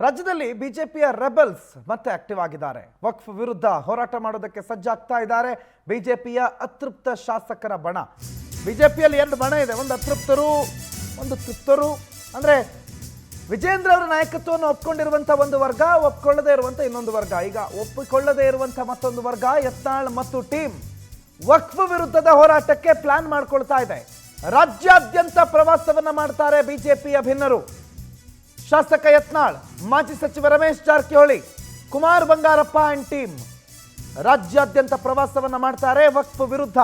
ರಾಜ್ಯದಲ್ಲಿ ಬಿಜೆಪಿಯ ರೆಬಲ್ಸ್ ಮತ್ತೆ ಆಕ್ಟಿವ್ ಆಗಿದ್ದಾರೆ. ವಕ್ಫ್ ವಿರುದ್ಧ ಹೋರಾಟ ಮಾಡೋದಕ್ಕೆ ಸಜ್ಜಾಗ್ತಾ ಇದ್ದಾರೆ ಬಿಜೆಪಿಯ ಅತೃಪ್ತ ಶಾಸಕರ ಬಣ. ಬಿಜೆಪಿಯಲ್ಲಿ ಎರಡು ಬಣ ಇದೆ, ಒಂದು ಅತೃಪ್ತರು ಒಂದು ತೃಪ್ತರು. ಅಂದ್ರೆ ವಿಜೇಂದ್ರ ಅವರ ನಾಯಕತ್ವವನ್ನು ಒಪ್ಪಿಕೊಂಡಿರುವಂತ ಒಂದು ವರ್ಗ, ಒಪ್ಪಿಕೊಳ್ಳದೇ ಇರುವಂತ ಇನ್ನೊಂದು ವರ್ಗ. ಈಗ ಒಪ್ಪಿಕೊಳ್ಳದೇ ಇರುವಂತ ಮತ್ತೊಂದು ವರ್ಗ ಯತ್ನಾಳ್ ಮತ್ತು ಟೀಮ್ ವಕ್ಫ್ ವಿರುದ್ಧದ ಹೋರಾಟಕ್ಕೆ ಪ್ಲಾನ್ ಮಾಡ್ಕೊಳ್ತಾ ಇದೆ. ರಾಜ್ಯಾದ್ಯಂತ ಪ್ರವಾಸವನ್ನ ಮಾಡ್ತಾರೆ ಬಿಜೆಪಿಯ ಭಿನ್ನರು. ಶಾಸಕ ಯತ್ನಾಳ್, ಮಾಜಿ ಸಚಿವ ರಮೇಶ್ ಜಾರಕಿಹೊಳಿ, ಕುಮಾರ್ ಬಂಗಾರಪ್ಪ ಅಂಡ್ ಟೀಮ್ ರಾಜ್ಯಾದ್ಯಂತ ಪ್ರವಾಸವನ್ನ ಮಾಡ್ತಾರೆ. ವಕ್ಫ್ ವಿರುದ್ಧ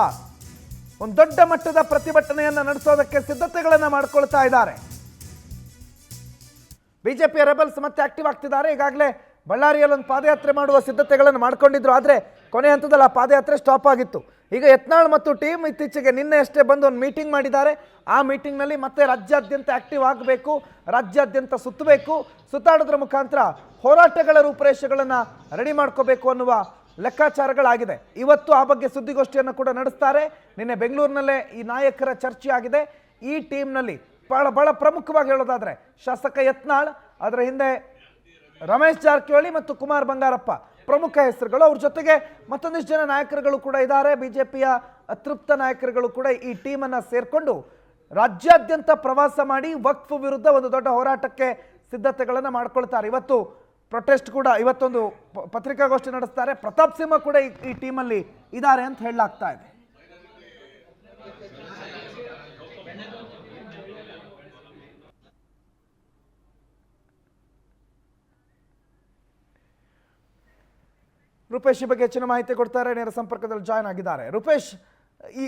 ಒಂದು ದೊಡ್ಡ ಮಟ್ಟದ ಪ್ರತಿಭಟನೆಯನ್ನ ನಡೆಸೋದಕ್ಕೆ ಸಿದ್ಧತೆಗಳನ್ನ ಮಾಡ್ಕೊಳ್ತಾ ಇದ್ದಾರೆ. ಬಿಜೆಪಿಯ ರೆಬಲ್ಸ್ ಮತ್ತೆ ಆಕ್ಟಿವ್ ಆಗ್ತಿದ್ದಾರೆ. ಈಗಾಗಲೇ ಬಳ್ಳಾರಿಯಲ್ಲಿ ಒಂದು ಪಾದಯಾತ್ರೆ ಮಾಡುವ ಸಿದ್ಧತೆಗಳನ್ನು ಮಾಡ್ಕೊಂಡಿದ್ರು. ಆದರೆ ಕೊನೆ ಹಂತದಲ್ಲಿ ಆ ಪಾದಯಾತ್ರೆ ಸ್ಟಾಪ್ ಆಗಿತ್ತು. ಈಗ ಯತ್ನಾಳ್ ಮತ್ತು ಟೀಮ್ ಇತ್ತೀಚೆಗೆ ನಿನ್ನೆ ಅಷ್ಟೇ ಬಂದು ಒಂದು ಮೀಟಿಂಗ್ ಮಾಡಿದ್ದಾರೆ. ಆ ಮೀಟಿಂಗ್ನಲ್ಲಿ ಮತ್ತೆ ರಾಜ್ಯಾದ್ಯಂತ ಆಕ್ಟಿವ್ ಆಗಬೇಕು, ರಾಜ್ಯಾದ್ಯಂತ ಸುತ್ತಬೇಕು, ಸುತ್ತಾಡೋದ್ರ ಮುಖಾಂತರ ಹೋರಾಟಗಳ ರೂಪುರೇಷೆಗಳನ್ನು ರೆಡಿ ಮಾಡ್ಕೋಬೇಕು ಅನ್ನುವ ಲೆಕ್ಕಾಚಾರಗಳಾಗಿದೆ. ಇವತ್ತು ಆ ಬಗ್ಗೆ ಸುದ್ದಿಗೋಷ್ಠಿಯನ್ನು ಕೂಡ ನಡೆಸ್ತಾರೆ. ನಿನ್ನೆ ಬೆಂಗಳೂರಿನಲ್ಲೇ ಈ ನಾಯಕರ ಚರ್ಚೆ ಆಗಿದೆ. ಈ ಟೀಮ್ನಲ್ಲಿ ಬಹಳ ಪ್ರಮುಖವಾಗಿ ಹೇಳೋದಾದ್ರೆ ಶಾಸಕ ಯತ್ನಾಳ್, ಅದರ ಹಿಂದೆ ರಮೇಶ್ ಜಾರಕಿಹೊಳಿ ಮತ್ತು ಕುಮಾರ್ ಬಂಗಾರಪ್ಪ ಪ್ರಮುಖ ಹೆಸರುಗಳು. ಅವ್ರ ಜೊತೆಗೆ ಮತ್ತೊಂದಿಷ್ಟು ಜನ ನಾಯಕರುಗಳು ಕೂಡ ಇದ್ದಾರೆ. ಬಿಜೆಪಿಯ ಅತೃಪ್ತ ನಾಯಕರುಗಳು ಕೂಡ ಈ ಟೀಮನ್ನು ಸೇರ್ಕೊಂಡು ರಾಜ್ಯಾದ್ಯಂತ ಪ್ರವಾಸ ಮಾಡಿ ವಕ್ಫ್ ವಿರುದ್ಧ ಒಂದು ದೊಡ್ಡ ಹೋರಾಟಕ್ಕೆ ಸಿದ್ಧತೆಗಳನ್ನು ಮಾಡ್ಕೊಳ್ತಾರೆ. ಇವತ್ತು ಪ್ರೊಟೆಸ್ಟ್ ಕೂಡ, ಇವತ್ತೊಂದು ಪತ್ರಿಕಾಗೋಷ್ಠಿ ನಡೆಸ್ತಾರೆ. ಪ್ರತಾಪ್ ಸಿಂಹ ಕೂಡ ಈ ಟೀಮಲ್ಲಿ ಇದ್ದಾರೆ ಅಂತ ಹೇಳಲಾಗ್ತಾ ಇದೆ. ರೂಪೇಶ್ ಈ ಬಗ್ಗೆ ಹೆಚ್ಚಿನ ಮಾಹಿತಿ ಕೊಡ್ತಾರೆ, ನೇರ ಸಂಪರ್ಕದಲ್ಲಿ ಜಾಯ್ನ್ ಆಗಿದ್ದಾರೆ. ರೂಪೇಶ್,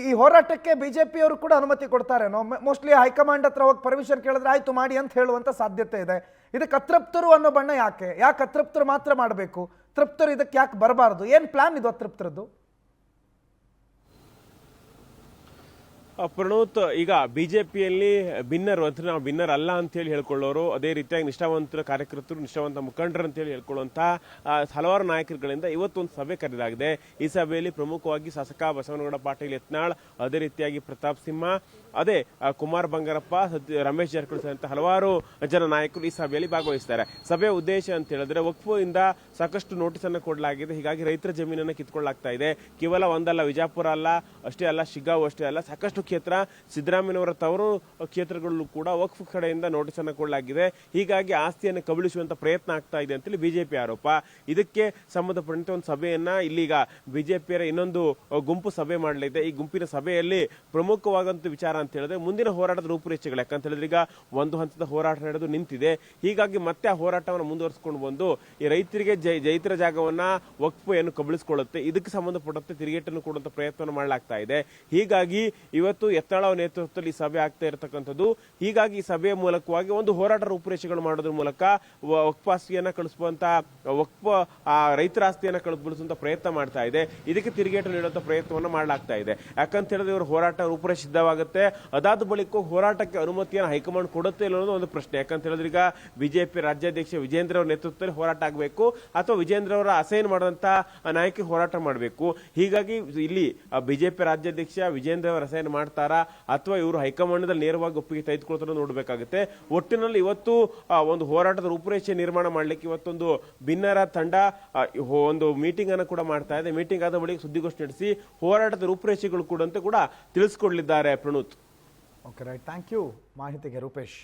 ಈ ಹೋರಾಟಕ್ಕೆ ಬಿಜೆಪಿಯವರು ಕೂಡ ಅನುಮತಿ ಕೊಡ್ತಾರೆ? ಮೋಸ್ಟ್ಲಿ ಹೈಕಮಾಂಡ್ ಹತ್ರ ಹೋಗಿ ಪರ್ಮಿಷನ್ ಕೇಳಿದ್ರೆ ಆಯ್ತು ಮಾಡಿ ಅಂತ ಹೇಳುವಂತ ಸಾಧ್ಯತೆ ಇದೆ. ಇದಕ್ಕೆ ಅತೃಪ್ತರು ಅನ್ನೋ ಬಣ್ಣ ಯಾಕೆ ಅತೃಪ್ತರು ಮಾತ್ರ ಮಾಡಬೇಕು, ತೃಪ್ತರು ಇದಕ್ಕೆ ಯಾಕೆ ಬರಬಾರದು? ಏನ್ ಪ್ಲಾನ್ ಇದು ಅತೃಪ್ತರದ್ದು? ಪ್ರಣೋತ್, ಈಗ ಬಿಜೆಪಿಯಲ್ಲಿ ಭಿನ್ನರು ಅಂದ್ರೆ ನಾವು ಭಿನ್ನರ್ ಅಲ್ಲ ಅಂತ ಹೇಳಿ ಹೇಳ್ಕೊಳ್ಳೋರು, ಅದೇ ರೀತಿಯಾಗಿ ನಿಷ್ಠಾವಂತರ ಕಾರ್ಯಕರ್ತರು, ನಿಷ್ಠಾವಂತ ಮುಖಂಡರು ಅಂತ ಹೇಳಿ ಹೇಳ್ಕೊಳ್ಳುವಂತಹ ಹಲವಾರು ನಾಯಕರುಗಳಿಂದ ಇವತ್ತೊಂದು ಸಭೆ ಕರೆಯಲಾಗಿದೆ. ಈ ಸಭೆಯಲ್ಲಿ ಪ್ರಮುಖವಾಗಿ ಶಾಸಕ ಬಸವನಗೌಡ ಪಾಟೀಲ್ ಯತ್ನಾಳ್, ಅದೇ ರೀತಿಯಾಗಿ ಪ್ರತಾಪ್ ಸಿಂಹ, ಅದೇ ಕುಮಾರ್ ಬಂಗಾರಪ್ಪ, ರಮೇಶ್ ಜಾರಕಿಹೊಳಿ ಸೇರಿದಂತೆ ಹಲವಾರು ಜನ ನಾಯಕರು ಈ ಸಭೆಯಲ್ಲಿ ಭಾಗವಹಿಸ್ತಾರೆ. ಸಭೆಯ ಉದ್ದೇಶ ಅಂತ ಹೇಳಿದ್ರೆ ವಕ್ಫ್ ಇಂದ ಸಾಕಷ್ಟು ನೋಟಿಸ್ ಅನ್ನು ಕೊಡಲಾಗಿದೆ. ಹೀಗಾಗಿ ರೈತರ ಜಮೀನನ್ನು ಕಿತ್ಕೊಳ್ಳಲಾಗ್ತಾ ಇದೆ. ಕೇವಲ ಒಂದಲ್ಲ, ವಿಜಾಪುರ ಅಲ್ಲ ಅಷ್ಟೇ ಅಲ್ಲ, ಶಿಗ್ಗಾಂವ್ ಅಷ್ಟೇ ಅಲ್ಲ, ಸಾಕಷ್ಟು ಕ್ಷೇತ್ರ ಸಿದ್ದರಾಮಯ್ಯನವರ ತವರು ಕ್ಷೇತ್ರಗಳಲ್ಲೂ ಕೂಡ ವಕ್ಫ್ ಕಡೆಯಿಂದ ನೋಟಿಸ್ ಅನ್ನು ಕೊಡಲಾಗಿದೆ. ಹೀಗಾಗಿ ಆಸ್ತಿಯನ್ನು ಕಬಳಿಸುವಂತ ಪ್ರಯತ್ನ ಆಗ್ತಾ ಇದೆ ಅಂತೇಳಿ ಬಿಜೆಪಿ ಆರೋಪ. ಇದಕ್ಕೆ ಸಂಬಂಧಪಟ್ಟಂತೆ ಒಂದು ಸಭೆಯನ್ನ ಇಲ್ಲಿಗ ಬಿಜೆಪಿಯರ ಇನ್ನೊಂದು ಗುಂಪು ಸಭೆ ಮಾಡಲಿದೆ. ಈ ಗುಂಪಿನ ಸಭೆಯಲ್ಲಿ ಪ್ರಮುಖವಾದಂತ ವಿಚಾರ ಅಂತ ಹೇಳಿದ್ರೆ ಮುಂದಿನ ಹೋರಾಟದ ರೂಪುರೇಷೆಗಳು. ಯಾಕಂತ ಹೇಳಿದ್ರೆ ಈಗ ಒಂದು ಹಂತದ ಹೋರಾಟ ನಡೆದು ನಿಂತಿದೆ. ಹೀಗಾಗಿ ಮತ್ತೆ ಆ ಹೋರಾಟವನ್ನು ಮುಂದುವರಿಸಿಕೊಂಡು ಬಂದು ಈ ರೈತರಿಗೆ ರೈತರ ಜಾಗವನ್ನ ವಕ್ಫ್ ಏನು ಕಬಳಿಸಿಕೊಳ್ಳುತ್ತೆ, ಇದಕ್ಕೆ ಸಂಬಂಧಪಟ್ಟಂತೆ ತಿರುಗೇಟನ್ನು ಕೊಡುವಂತ ಪ್ರಯತ್ನವನ್ನು ಮಾಡಲಾಗ್ತಾ ಇದೆ. ಹೀಗಾಗಿ ಇವತ್ತು ಯತ್ನಾಳ್ ಅವರ ನೇತೃತ್ವದಲ್ಲಿ ಈ ಸಭೆ ಆಗ್ತಾ ಇರತಕ್ಕಂಥದ್ದು. ಹೀಗಾಗಿ ಈ ಸಭೆಯ ಮೂಲಕವಾಗಿ ಒಂದು ಹೋರಾಟ ರೂಪುರೇಷೆಗಳು ಮಾಡೋದ್ರ ಮೂಲಕ ವಕ್ಫ್ ಆಸ್ತಿಯನ್ನ ಕಳಿಸುವಂತ ವಕ್ಫ್ ರೈತರ ಆಸ್ತಿಯನ್ನ ಕಳಿಸುವಂತ ಪ್ರಯತ್ನ ಮಾಡ್ತಾ ಇದೆ. ಇದಕ್ಕೆ ತಿರುಗೇಟು ನೀಡುವಂತ ಪ್ರಯತ್ನವನ್ನ ಮಾಡಲಾಗ್ತಾ ಇದೆ. ಯಾಕಂತ ಹೇಳಿದ್ರೆ ಇವರು ಹೋರಾಟ ರೂಪುರೇಷೆ ಸಿದ್ಧವಾಗುತ್ತೆ. ಅದಾದ ಬಳಿಕ ಹೋರಾಟಕ್ಕೆ ಅನುಮತಿಯನ್ನು ಹೈಕಮಾಂಡ್ ಕೊಡುತ್ತೆ ಇಲ್ಲ ಅನ್ನೋದು ಒಂದು ಪ್ರಶ್ನೆ. ಯಾಕಂತ ಹೇಳಿದ್ರೆ ಈಗ ಬಿಜೆಪಿ ರಾಜ್ಯಾಧ್ಯಕ್ಷ ವಿಜೇಂದ್ರ ಅವರ ನೇತೃತ್ವದಲ್ಲಿ ಹೋರಾಟ ಆಗಬೇಕು ಅಥವಾ ವಿಜೇಂದ್ರ ಅವರ ಅಸೈನ್ ಮಾಡುವಂತ ನಾಯಕಿ ಹೋರಾಟ ಮಾಡಬೇಕು. ಹೀಗಾಗಿ ಇಲ್ಲಿ ಬಿಜೆಪಿ ರಾಜ್ಯಾಧ್ಯಕ್ಷ ವಿಜೇಂದ್ರ ಅವರ ಅಸೈನ್ ಮಾಡ್ತಾರಾ ಅಥವಾ ಇವರು ಹೈಕಮಾಂಡ್ನಲ್ಲಿ ನೇರವಾಗಿ ಒಪ್ಪಿಗೆ ತೆಗೆದುಕೊಳ್ತಾರೋ ನೋಡಬೇಕಾಗುತ್ತೆ. ಒಟ್ಟಿನಲ್ಲಿ ಇವತ್ತು ಒಂದು ಹೋರಾಟದ ರೂಪುರೇಷೆ ನಿರ್ಮಾಣ ಮಾಡಲಿಕ್ಕೆ ಇವತ್ತೊಂದು ಭಿನ್ನರ ತಂಡ ಒಂದು ಮೀಟಿಂಗ್ ಅನ್ನು ಕೂಡ ಮಾಡ್ತಾ ಇದೆ. ಮೀಟಿಂಗ್ ಆದ ಬಳಿಕ ಸುದ್ದಿಗೋಷ್ಠಿ ನಡೆಸಿ ಹೋರಾಟದ ರೂಪುರೇಷೆಗಳು ಕೂಡ ಅಂತ ಕೂಡ ತಿಳಿಸಿಕೊಡಲಿದ್ದಾರೆ. Pranoth, okay, right, thank you ಮಾಹಿತಿಗೆ ರೂಪೇಶ್.